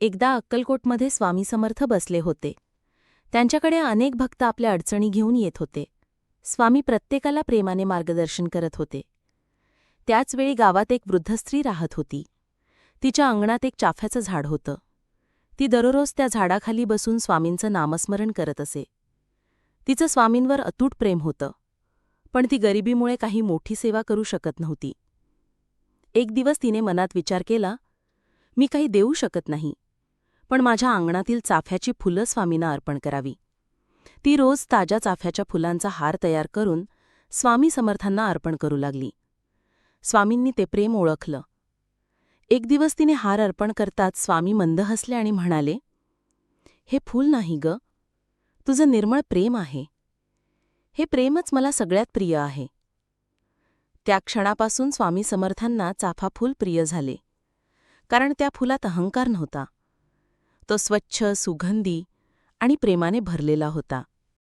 एकदा अक्कलकोटमध्ये स्वामी समर्थ बसले होते. त्यांच्याकडे अनेक भक्त आपल्या अडचणी घेऊन येत होते. स्वामी प्रत्येकाला प्रेमाने मार्गदर्शन करत होते. त्याचवेळी गावात एक वृद्ध स्त्री राहत होती. तिच्या अंगणात एक चाफ्याचं झाड होतं. ती दररोज त्या झाडाखाली बसून स्वामींचं नामस्मरण करत असे. तिचं स्वामींवर अतूट प्रेम होतं, पण ती गरिबीमुळे काही मोठी सेवा करू शकत नव्हती. एक दिवस तिने मनात विचार केला, मी काही देऊ शकत नाही, पण माझ्या अंगणातील चाफ्याची फुलं स्वामींना अर्पण करावी. ती रोज ताज्या चाफ्याच्या फुलांचा हार तयार करून स्वामी समर्थांना अर्पण करू लागली. स्वामींनी ते प्रेम ओळखलं. एक दिवस तिने हार अर्पण करताच स्वामी मंद हसले आणि म्हणाले, हे फूल नाही ग, तुझं निर्मळ प्रेम आहे. हे प्रेमच मला सगळ्यात प्रिय आहे. त्या क्षणापासून स्वामी समर्थांना चाफाफूल प्रिय झाले, कारण त्या फुलात अहंकार नव्हता. तो स्वच्छ, सुगंधी आणि प्रेमाने भरलेला होता.